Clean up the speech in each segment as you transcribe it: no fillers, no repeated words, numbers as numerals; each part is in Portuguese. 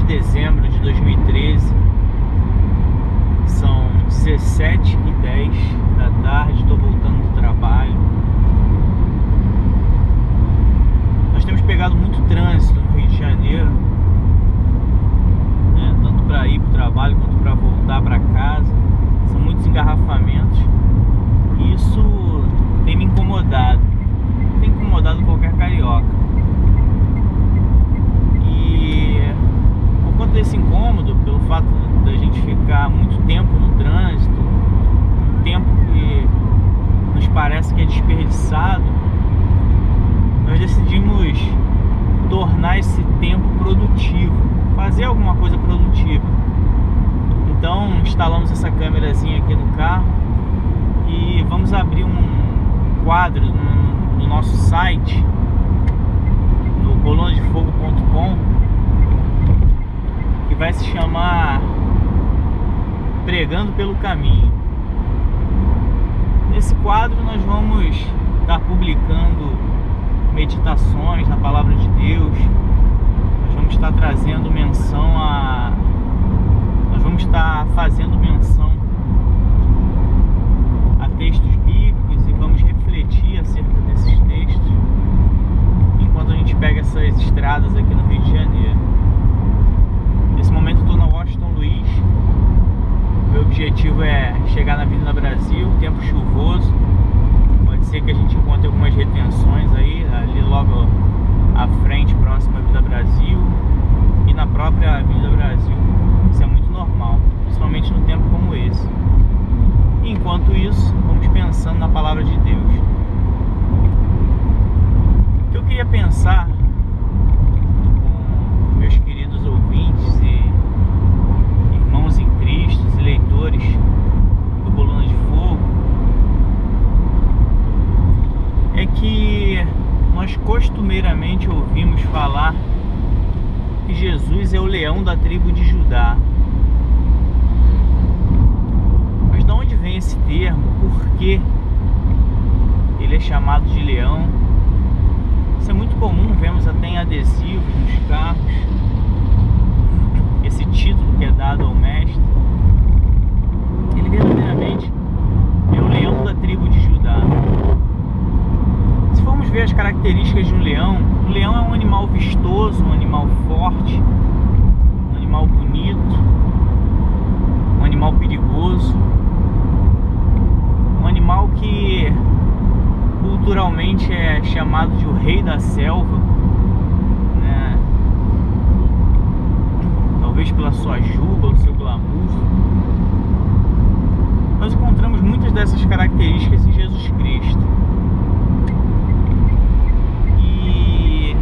dezembro de 2013. São 17h10 da tarde, estou voltando do trabalho. Nós temos pegado muito trânsito no Rio de Janeiro, né? Tanto para ir para o trabalho quanto para voltar para casa. São muitos engarrafamentos e isso tem me incomodado. Tem incomodado qualquer carioca. E por conta desse incômodo, pelo fato da gente ficar muito tempo no trânsito, um tempo que nos parece que é desperdiçado, nós decidimos tornar esse tempo produtivo, fazer alguma coisa produtiva. Então instalamos essa câmerazinha aqui no carro e vamos abrir um quadro no nosso site, no colunadefogo.com, que vai se chamar Pregando pelo Caminho. Nesse quadro nós vamos estar publicando meditações na Palavra de Deus. Nós vamos estar trazendo menção nós vamos estar fazendo menção a textos bíblicos e vamos refletir acerca desses textos enquanto a gente pega essas estradas aqui no Rio de Janeiro. Nesse momento eu estou na Washington Luiz. Meu objetivo é chegar na Avenida Brasil, tempo chuvoso. Pode ser que a gente encontre algumas retenções aí, ali logo à frente, próximo à Avenida Brasil e na própria Avenida Brasil. Isso é muito normal, principalmente no tempo como esse. E enquanto isso, vamos pensando na Palavra de Deus. O que eu queria pensar com meus queridos ouvintes e irmãos em Cristo e leitores do Coluna de Fogo é que nós costumeiramente ouvimos falar que Jesus é o leão da tribo de Judá. Mas de onde vem esse termo? Por que ele é chamado de leão? Isso é muito comum, vemos até em adesivos nos carros, esse título que é dado ao mestre. Ele verdadeiramente é o leão da tribo de Judá. Se formos ver as características de um leão, o leão é um animal vistoso, um animal forte, um animal bonito, um animal perigoso, um animal que culturalmente é chamado de o rei da selva, né? Talvez pela sua juba, o seu glamour. Nós encontramos muitas dessas características em Jesus Cristo. E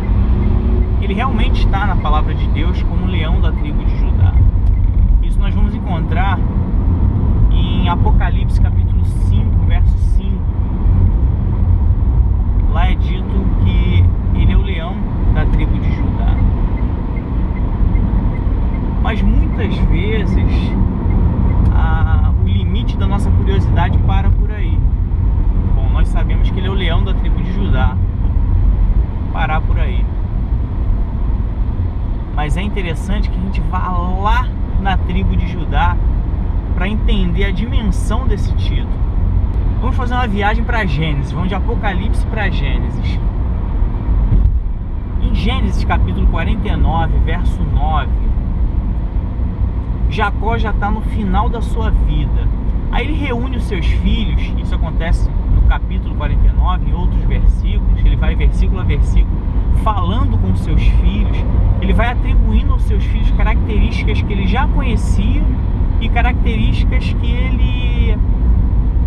ele realmente está na Palavra de Deus como o leão da tribo de Judá. Isso nós vamos encontrar em Apocalipse capítulo 5, verso 5. Lá é dito que ele é o leão da tribo de Judá. Mas muitas vezes o limite da nossa curiosidade para por aí. Bom, nós sabemos que ele é o leão da tribo de Judá. Parar por aí. Mas é interessante que a gente vá lá na tribo de Judá para entender a dimensão desse título. Vamos fazer uma viagem para Gênesis. Vamos de Apocalipse para Gênesis. Em Gênesis capítulo 49, verso 9, Jacó já está no final da sua vida. Aí ele reúne os seus filhos. Isso acontece no capítulo 49, em outros versículos. Ele vai versículo a versículo falando com seus filhos. Ele vai atribuindo aos seus filhos características que ele já conhecia e características que ele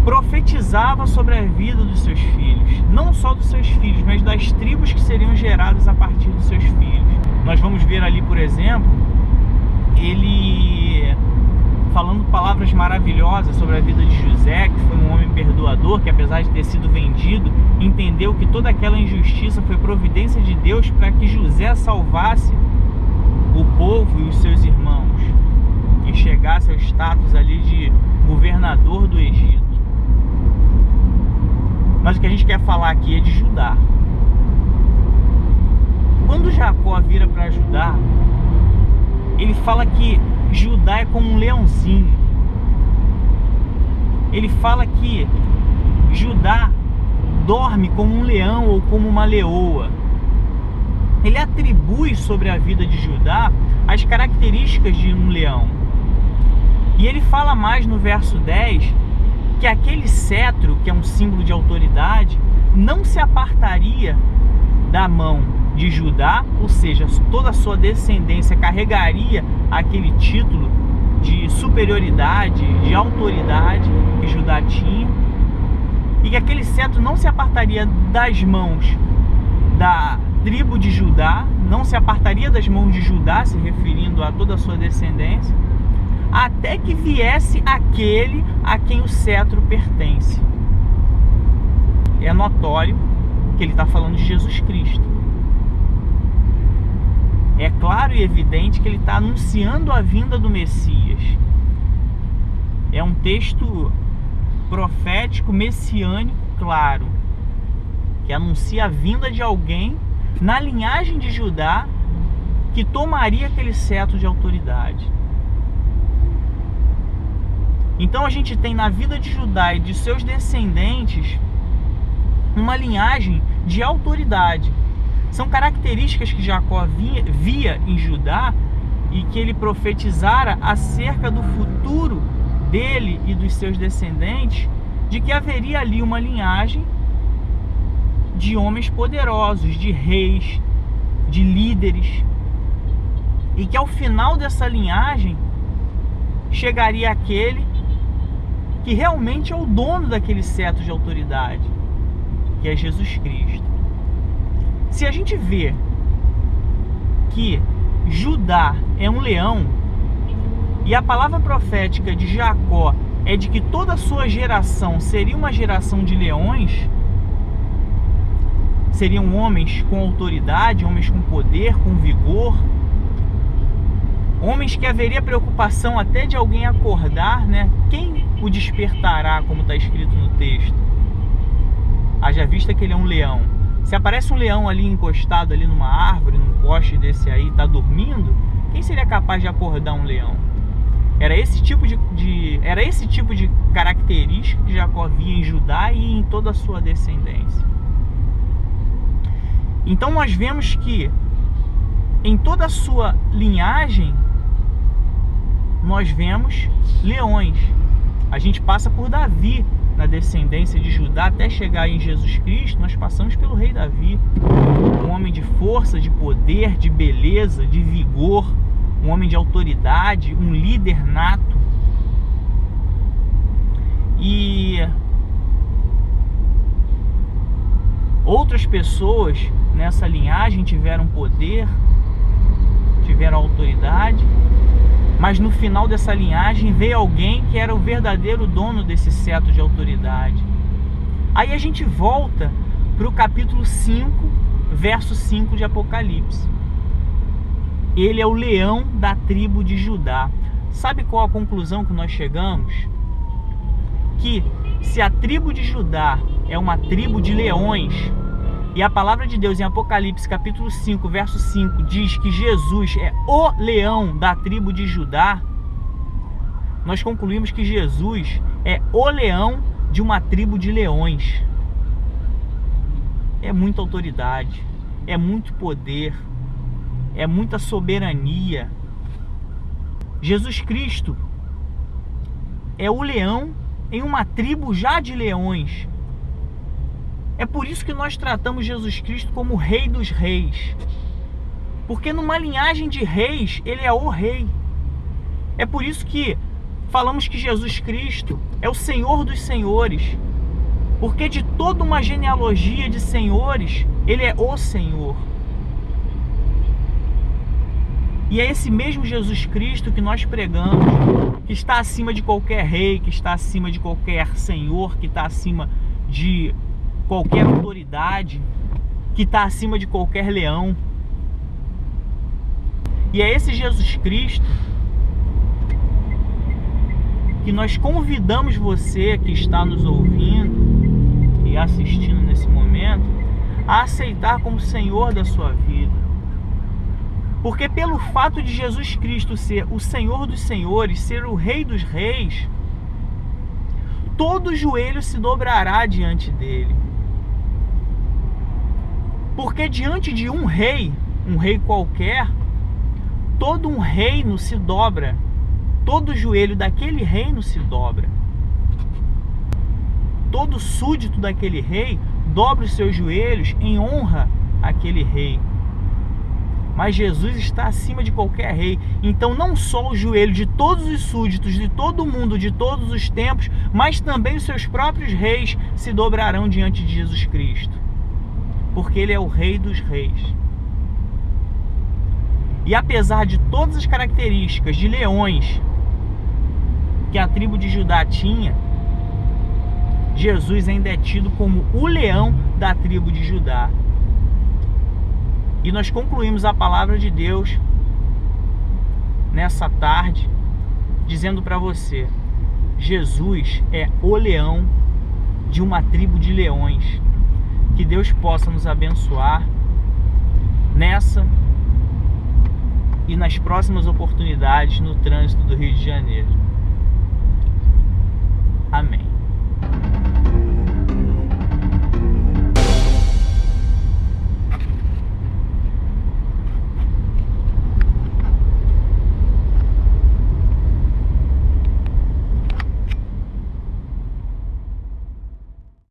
profetizava sobre a vida dos seus filhos. Não só dos seus filhos, mas das tribos que seriam geradas a partir dos seus filhos. Nós vamos ver ali, por exemplo, ele falando palavras maravilhosas sobre a vida de José, que foi um homem perdoador, que apesar de ter sido vendido, entendeu que toda aquela injustiça foi providência de Deus para que José salvasse o povo e os seus irmãos e chegasse ao status ali de governador do Egito. Mas o que a gente quer falar aqui é de Judá. Quando Jacó vira para Judá, ele fala que Judá é como um leãozinho. Ele fala que Judá dorme como um leão ou como uma leoa. Ele atribui sobre a vida de Judá as características de um leão. E ele fala mais no verso 10 que aquele cetro, que é um símbolo de autoridade, não se apartaria da mão de Judá, ou seja, toda a sua descendência carregaria aquele título de superioridade, de autoridade que Judá tinha, e que aquele cetro não se apartaria das mãos da tribo de Judá, não se apartaria das mãos de Judá, se referindo a toda a sua descendência, até que viesse aquele a quem o cetro pertence. É notório que ele está falando de Jesus Cristo. É claro e evidente que ele está anunciando a vinda do Messias. É um texto profético, messiânico, claro, que anuncia a vinda de alguém na linhagem de Judá que tomaria aquele cetro de autoridade. Então a gente tem na vida de Judá e de seus descendentes uma linhagem de autoridade. São características que Jacó via em Judá e que ele profetizara acerca do futuro dele e dos seus descendentes, de que haveria ali uma linhagem de homens poderosos, de reis, de líderes, e que ao final dessa linhagem chegaria aquele que realmente é o dono daquele cetro de autoridade, que é Jesus Cristo. Se a gente vê que Judá é um leão e a palavra profética de Jacó é de que toda a sua geração seria uma geração de leões, seriam homens com autoridade, homens com poder, com vigor, homens que haveria preocupação até de alguém acordar, né? Quem o despertará, como está escrito no texto? Haja vista que ele é um leão. Se aparece um leão ali encostado ali numa árvore, num poste desse aí, está dormindo, quem seria capaz de acordar um leão? Era esse tipo de característica que Jacó via em Judá e em toda a sua descendência. Então nós vemos que em toda a sua linhagem nós vemos leões. A gente passa por Davi na descendência de Judá até chegar em Jesus Cristo. Nós passamos pelo rei Davi, um homem de força, de poder, de beleza, de vigor, um homem de autoridade, um líder nato. E outras pessoas nessa linhagem tiveram poder, tiveram autoridade, mas no final dessa linhagem veio alguém que era o verdadeiro dono desse cetro de autoridade. Aí a gente volta para o capítulo 5, verso 5 de Apocalipse. Ele é o leão da tribo de Judá. Sabe qual a conclusão que nós chegamos? Que se a tribo de Judá é uma tribo de leões, e a palavra de Deus em Apocalipse capítulo 5, verso 5 diz que Jesus é o leão da tribo de Judá, nós concluímos que Jesus é o leão de uma tribo de leões. É muita autoridade, é muito poder, é muita soberania. Jesus Cristo é o leão em uma tribo já de leões. É por isso que nós tratamos Jesus Cristo como o Rei dos Reis. Porque numa linhagem de reis, ele é o rei. É por isso que falamos que Jesus Cristo é o Senhor dos Senhores. Porque de toda uma genealogia de senhores, ele é o Senhor. E é esse mesmo Jesus Cristo que nós pregamos, que está acima de qualquer rei, que está acima de qualquer senhor, que está acima de qualquer autoridade, que está acima de qualquer leão. E é esse Jesus Cristo que nós convidamos você que está nos ouvindo e assistindo nesse momento a aceitar como Senhor da sua vida. Porque pelo fato de Jesus Cristo ser o Senhor dos senhores, ser o Rei dos reis, todo joelho se dobrará diante dele. Porque diante de um rei qualquer, todo um reino se dobra. Todo joelho daquele reino se dobra. Todo súdito daquele rei dobra os seus joelhos em honra àquele rei. Mas Jesus está acima de qualquer rei. Então não só o joelho de todos os súditos, de todo o mundo, de todos os tempos, mas também os seus próprios reis se dobrarão diante de Jesus Cristo. Porque Ele é o Rei dos reis. E apesar de todas as características de leões que a tribo de Judá tinha, Jesus ainda é tido como o leão da tribo de Judá. E nós concluímos a palavra de Deus nessa tarde dizendo para você: Jesus é o leão de uma tribo de leões. Que Deus possa nos abençoar nessa e nas próximas oportunidades no trânsito do Rio de Janeiro. Amém.